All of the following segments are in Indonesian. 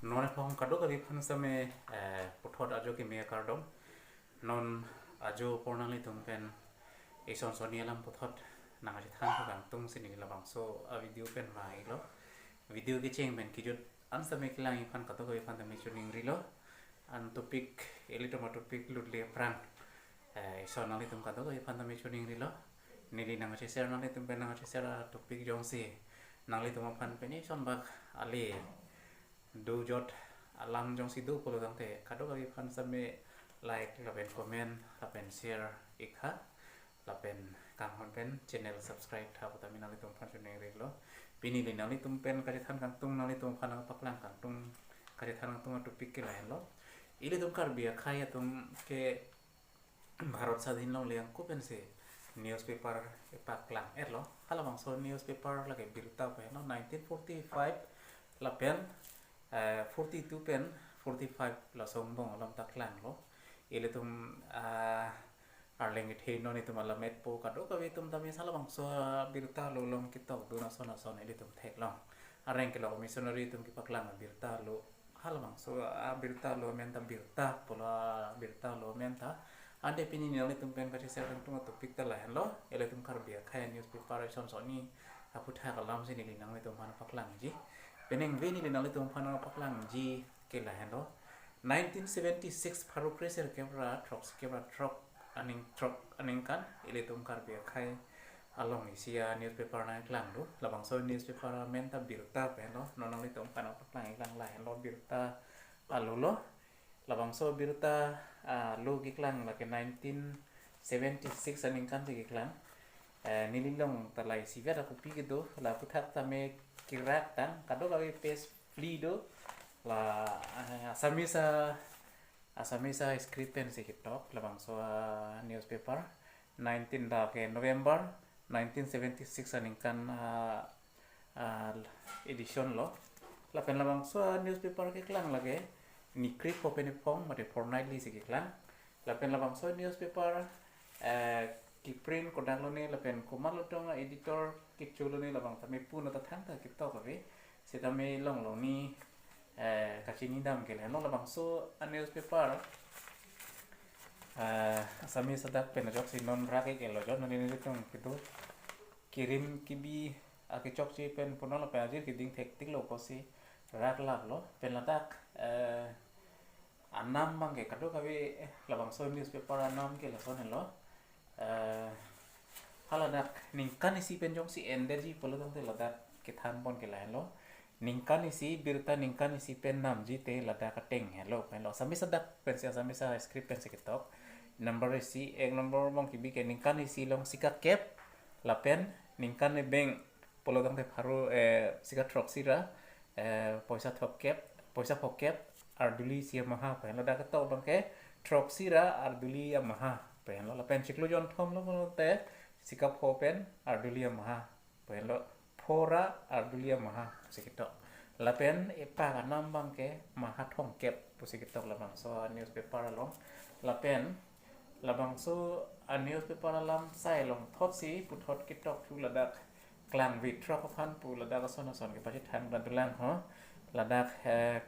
non phong kado kali pan same puthot ajo ki me kardom non ajo pornali pen ison sonia lam puthot nang aji than kan tung sini labang so a video pen vai lo video ki cheng ben kijut an same kilang pan kado kali pan tame chuning rilo an topik elito ma topik lut le prang ison nali tum kado kali pan tame chuning rilo nili nang aji share nali tum pen nang aji share topik jong si nali tum pan pen ison bak ali do jot alam jong si do polo dang te kado kali pan same like la pen comment la pen share ikha la pen kang hon pen channel subscribe tha pata mi nali tum pan chune re lo pini le nali tum pen ka than kang tung nali tum phan paklang kang tung ka than kang tung topik ke la lo ile tum kar bia khaya tum ke bharat sadhin lo le ko pen se newspaper paklang lo hala bang so newspaper la ke birta pe no 1945 la pen 42 pen 45 la song bong lam taklang lo ile tum arleng it no ni tum alamet po kado ka tum tami sala bang so birta lo long kitok do na son ile tum thek long areng ke lo missionary tum ki paklang birta lo hala bang so birta lo menta birta pola birta lo menta ande pini ni tum pen ka se tum topik ta la lo ile tum kar bia khai newspaper son ni apu tha ka lam sini ni nang le tum man paklang ji peneng veni le nang tum phana paklang ji ke la lo 1976 pharu pressure camera truck aning kan ile tum kar bia khai along isia newspaper na klang do labang so newspaper menta birta pe no nang le tum phana paklang klang la lo birta alolo labang so birta lo gi klang la ke 1976 aning kan gi klang nililong talai sigat aku pi gitu la puthak tame kirak tan kado gawe pes flido la asamisa script pen si kitok labang so newspaper 19 da ke November 1976 aning kan edition lo la pen labang so newspaper ke klang lage ni krip po pen pong mate fortnightly si ke klang la pen labang so newspaper ki print ko dang lo ne la pen ko malo tong editor ki chulo ne labang tame pu na ta thang ta ki to ka ve se tame long long ni ka chini dam ke le no labang so a newspaper sami sadak pen jok si non ra ke lo jot no ni tong ki to kirim ki bi a ki chok chi pen puno la pa ji ki ding thek tik lo ko si rak lak lo pen la tak anam bang ke kado ka ve labang so newspaper anam ke la son lo haladak ningkan isi penjong si energy polo tong te ladak ke than bon ke la lo ningkan isi birta ningkan isi pen nam ji te ladak ka teng hello pen lo sami sadak pen sami sa script pen sekitok number isi ek number mong ki bi ke ningkan isi long sika cap la pen ningkan ne beng polo tong te pharu sika truck sira poisa thop cap poisa phok cap arduli sia maha pen ladak ka to bang ke truck sira arduli maha pen lo la pen chiklo jon thom lo te sikap ho pen ardulia maha pen lo phora ardulia maha sikito la pen epa ka nambang ke maha thong kep pusikito la bang so newspaper long la pen la bang so a newspaper lam sai long thot si puthot kitok thu la dak klang vitra ko phan pu la dak son ke pachi than ban tulang ho la dak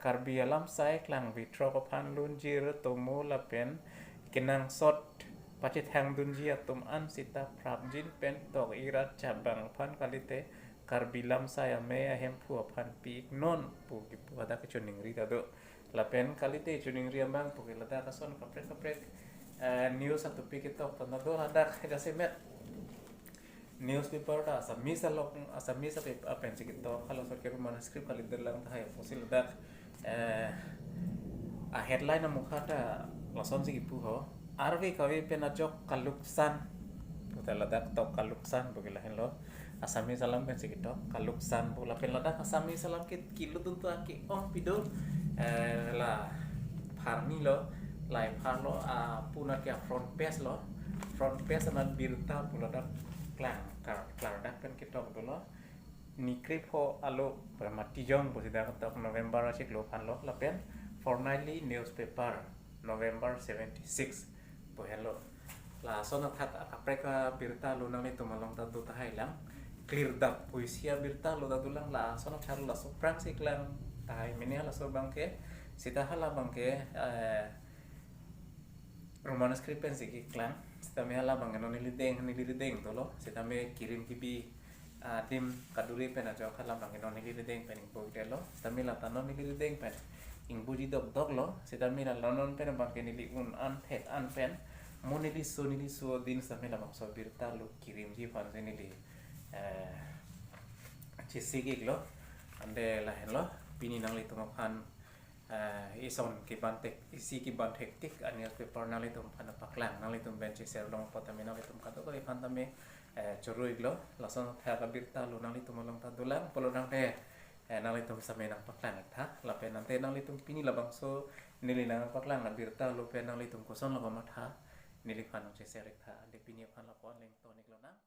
karbi alam sai klang vitra ko phan lun jir to mo la pen kinang sot pachi thang dunji atum an sita prabjin pen tok irat cabang phan kalite karbilam saya me ahem pu phan pi non pu ki pu ada ke chuning ri do la pen kalite chuning ri ambang pu la da ka son kapret news atu pi ki tok na do ada ka semet newspaper da samisa pe pen si ki tok halo so ke manuscript kalite lang thai fosil da a headline amukhata lason si ki pu ho arve kawe penajok kaluksan putela dak to kaluksan bugila hello asami salam pen sikito kaluksan pula pelada asami salam kit kilo tuntu aki on pido la pharni lo lai pharlo puna ke front page anan birta pula dak klar dak pen kitok dolo nikrip ho alo pramati jong busida tok November asik lo phan lo la pen fortnightly newspaper November 76 hello la sona that apreka birta lo nang itu malong tatu tahai lang clear dap puisia birta lo tatu lang la sona charu la soprang siklang tai mini hala so bangke sita hala bangke Roman script pen sigi klang sita me hala bangke no nili deng to lo sita me kirim kibi tim kaduri pen aja hala bangke no nili deng pen ing boy lo sita me lata no nili deng pen ing buji dok lo sita me la lonon pen bangke nili un an phet an pen mo nili so din sa me la bang so birta lo kirim ji pan se nili sigi lo ande la hen lo pini nang li tuma pan ison ki bantek isi ki bantek tik anias paper nang li tum pan paklang nang li tum bench ser long potami nang li tum kato ko pan tame choroi lo lason tha ka birta lo nang li tum long ta dulang polo nang te nang li tum same nang paklang tha la pe nang te nang li tum pini la bang so nili nang paklang la birta lo pe nang li tum koson lo ma tha nili pan che ser tha de pini pan la pon leng tonik lo nang